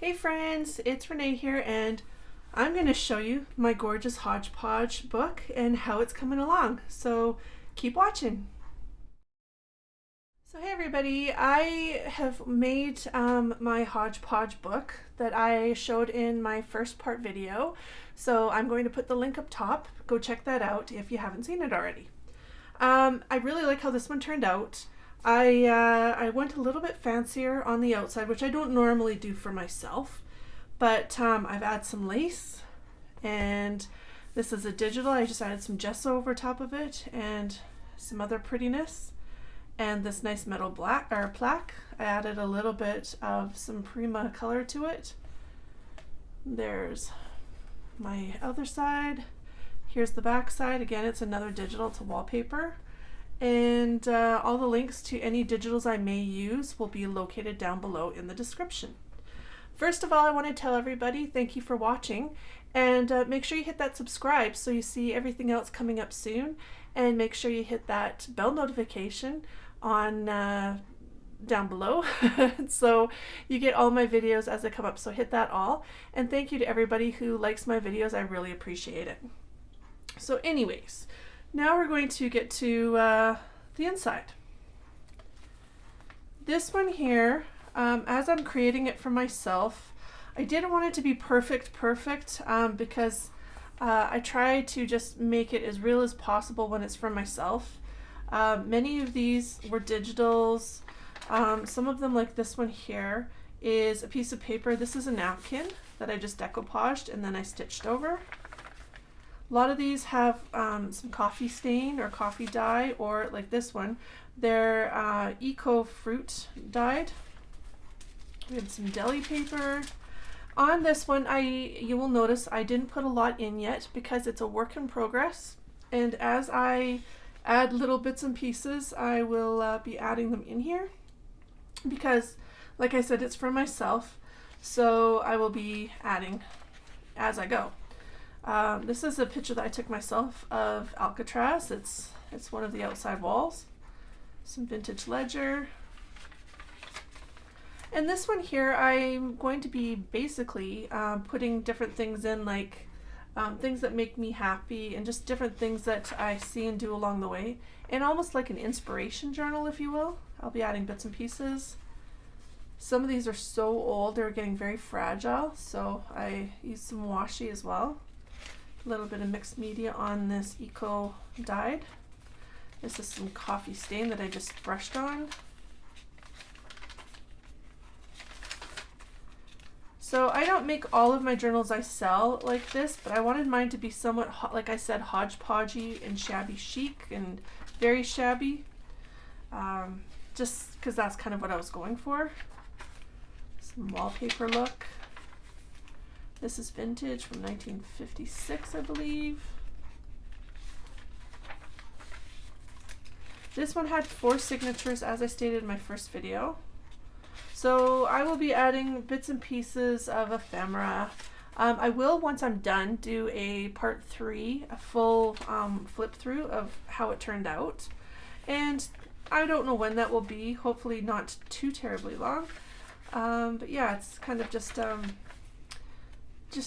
Hey friends, it's Renee here, and I'm going to show you my gorgeous Hodge Podge book and how it's coming along. So keep watching. So hey everybody, I have made my Hodge Podge book that I showed in my first part video. So I'm going to put the link up top. Go check that out if you haven't seen it already. I really like how this one turned out. I went a little bit fancier on the outside, which I don't normally do for myself, but I've added some lace, and this is a digital. I just added some gesso over top of it and some other prettiness, and this nice metal plaque. I added a little bit of some Prima color to it. There's my other side. Here's the back side. Again, it's another digital to wallpaper. And all the links to any digitals I may use will be located down below in the description. First of all, I want to tell everybody thank you for watching, and make sure you hit that subscribe so you see everything else coming up soon, and make sure you hit that bell notification on down below so you get all my videos as they come up. So hit that all, and thank you to everybody who likes my videos. I really appreciate it. So anyways, now we're going to get to the inside. This one here, as I'm creating it for myself, I didn't want it to be perfect because I try to just make it as real as possible when it's for myself. Many of these were digitals. Some of them, like this one here, is a piece of paper. This is a napkin that I just decoupaged and then I stitched over. A lot of these have some coffee stain or coffee dye, or like this one, they're eco fruit dyed. We have some deli paper. On this one, you will notice I didn't put a lot in yet because it's a work in progress. And as I add little bits and pieces, I will be adding them in here because, like I said, it's for myself. So I will be adding as I go. This is a picture that I took myself of Alcatraz. It's one of the outside walls. Some vintage ledger. And this one here, I'm going to be basically putting different things in, like things that make me happy and just different things that I see and do along the way. And almost like an inspiration journal, if you will. I'll be adding bits and pieces. Some of these are so old, they're getting very fragile, so I use some washi as well. A little bit of mixed media on this eco dyed. This is some coffee stain that I just brushed on. So I don't make all of my journals I sell like this, but I wanted mine to be somewhat, like I said, hodgepodgey and shabby chic and very shabby. Just because that's kind of what I was going for. Some wallpaper look. This is vintage from 1956, I believe. This one had 4 signatures, as I stated in my first video. So I will be adding bits and pieces of ephemera. I will, once I'm done, do a part 3, a full flip through of how it turned out. And I don't know when that will be, hopefully not too terribly long. But yeah, it's kind of just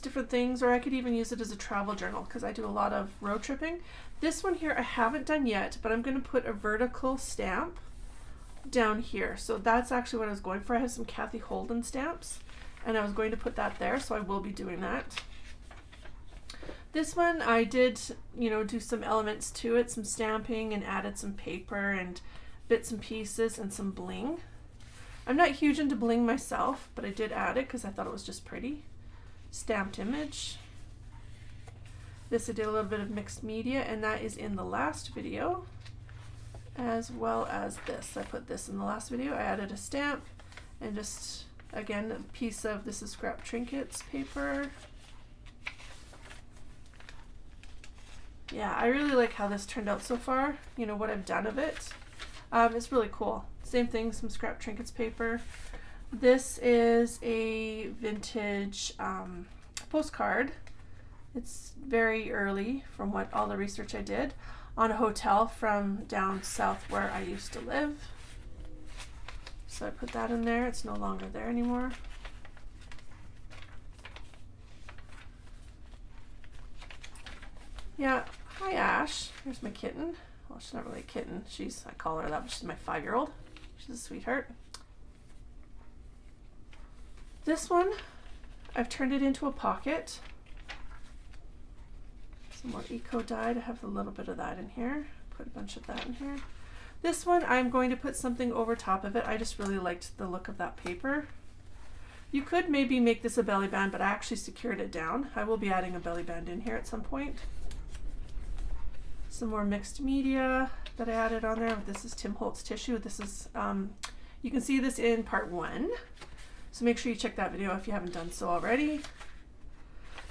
different things, or I could even use it as a travel journal because I do a lot of road tripping. This one here I haven't done yet, but I'm going to put a vertical stamp down here. So that's actually what I was going for. I have some Kathy Holden stamps and I was going to put that there, so I will be doing that. This one I did, do some elements to it, some stamping, and added some paper and bits and pieces and some bling. I'm not huge into bling myself, but I did add it because I thought it was just pretty. Stamped image. This I did a little bit of mixed media, and that is in the last video, as well as this. I put this in the last video. I added a stamp and just, again, a piece of, this is scrap trinkets paper. Yeah, I really like how this turned out so far, what I've done of it. It's really cool. Same thing, some scrap trinkets paper. This is a vintage postcard. It's very early from what all the research I did on a hotel from down south where I used to live. So I put that in there. It's no longer there anymore. Yeah, hi Ash. Here's my kitten. Well, she's not really a kitten. I call her that, but she's my 5-year-old. She's a sweetheart. This one, I've turned it into a pocket. Some more eco dyed. I have a little bit of that in here. Put a bunch of that in here. This one, I'm going to put something over top of it. I just really liked the look of that paper. You could maybe make this a belly band, but I actually secured it down. I will be adding a belly band in here at some point. Some more mixed media that I added on there. This is Tim Holtz tissue. This is, you can see this in part 1. So make sure you check that video if you haven't done so already.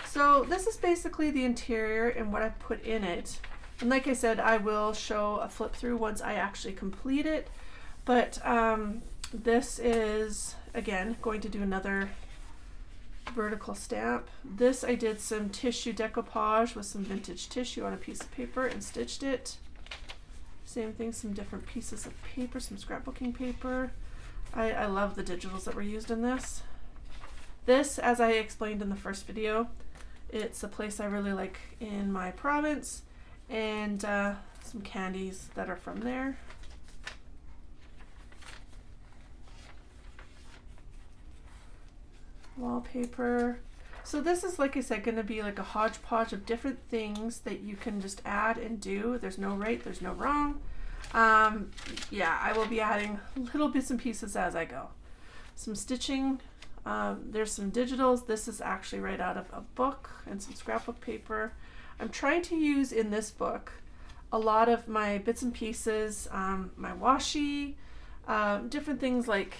So this is basically the interior and what I've put in it. And like I said, I will show a flip through once I actually complete it. But this is, again, going to do another vertical stamp. This I did some tissue decoupage with some vintage tissue on a piece of paper and stitched it. Same thing, some different pieces of paper, some scrapbooking paper. I love the digitals that were used in this. This, as I explained in the first video, it's a place I really like in my province, and some candies that are from there. Wallpaper. So this is, like I said, going to be like a hodgepodge of different things that you can just add and do. There's no right, there's no wrong. Yeah, I will be adding little bits and pieces as I go. Some stitching. There's some digitals. This is actually right out of a book, and some scrapbook paper. I'm trying to use in this book a lot of my bits and pieces, my washi, different things like,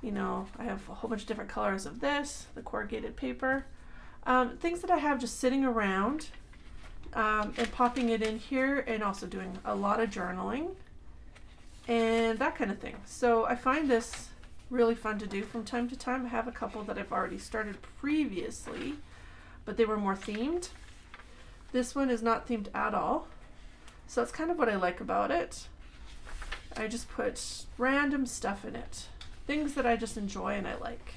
you know, I have a whole bunch of different colors of this, the corrugated paper, things that I have just sitting around, and popping it in here, and also doing a lot of journaling and that kind of thing. So I find this really fun to do from time to time. I have a couple that I've already started previously, but they were more themed. This one is not themed at all. So that's kind of what I like about it. I just put random stuff in it. Things that I just enjoy and I like.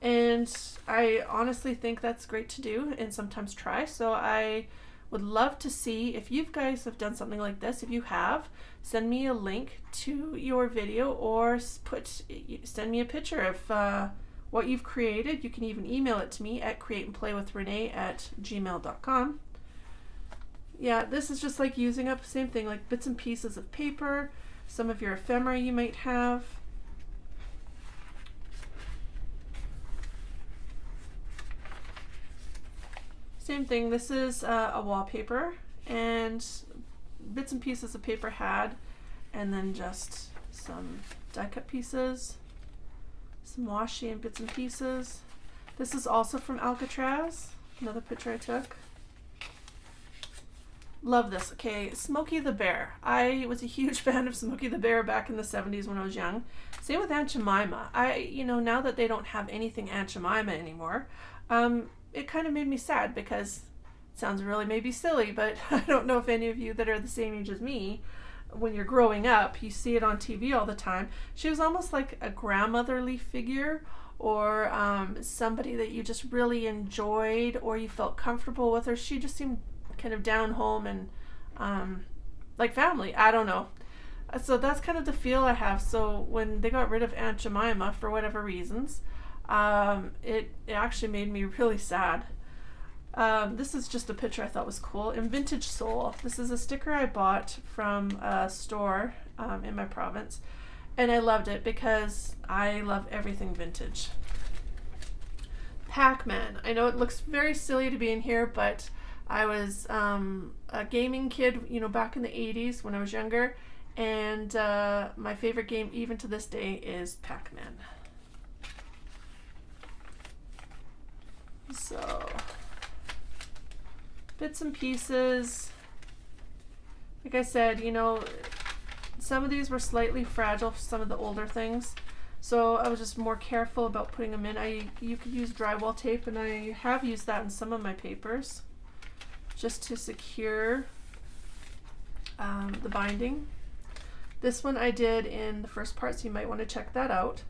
And I honestly think that's great to do and sometimes try. So I would love to see if you guys have done something like this. If you have, send me a link to your video, or send me a picture of what you've created. You can even email it to me at createandplaywithrenee@gmail.com. Yeah, this is just like using up the same thing, like bits and pieces of paper, some of your ephemera you might have. Same thing, this is a wallpaper, and bits and pieces of paper had, and then just some die cut pieces, some washi and bits and pieces. This is also from Alcatraz, another picture I took. Love this. Okay, Smokey the Bear. I was a huge fan of Smokey the Bear back in the 70s when I was young. Same with Aunt Jemima. Now that they don't have anything Aunt Jemima anymore, it kind of made me sad, because it sounds really maybe silly, but I don't know if any of you that are the same age as me, when you're growing up, you see it on TV all the time. She was almost like a grandmotherly figure, or somebody that you just really enjoyed, or you felt comfortable with her. She just seemed kind of down home and like family. I don't know. So that's kind of the feel I have. So when they got rid of Aunt Jemima for whatever reasons, it actually made me really sad. This is just a picture I thought was cool. In Vintage Soul, this is a sticker I bought from a store in my province, and I loved it because I love everything vintage. Pac-Man. I know it looks very silly to be in here, but I was a gaming kid, back in the 80s when I was younger, and my favorite game even to this day is Pac-Man. So, bits and pieces. Like I said, some of these were slightly fragile for some of the older things, so I was just more careful about putting them in. You could use drywall tape, and I have used that in some of my papers, just to secure the binding. This one I did in the first part, so you might want to check that out.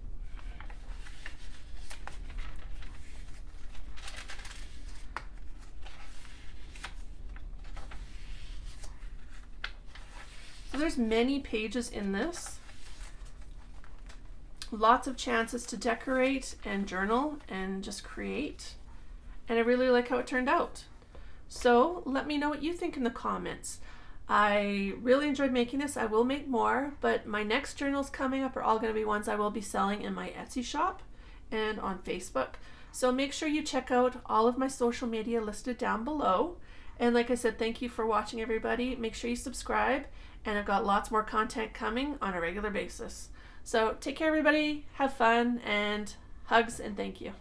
there's many pages in this. Lots of chances to decorate and journal and just create. And I really like how it turned out. So let me know what you think in the comments. I really enjoyed making this. I will make more, but my next journals coming up are all going to be ones I will be selling in my Etsy shop and on Facebook. So make sure you check out all of my social media listed down below. And like I said, thank you for watching, everybody. Make sure you subscribe, and I've got lots more content coming on a regular basis. So take care, everybody. Have fun, and hugs, and thank you.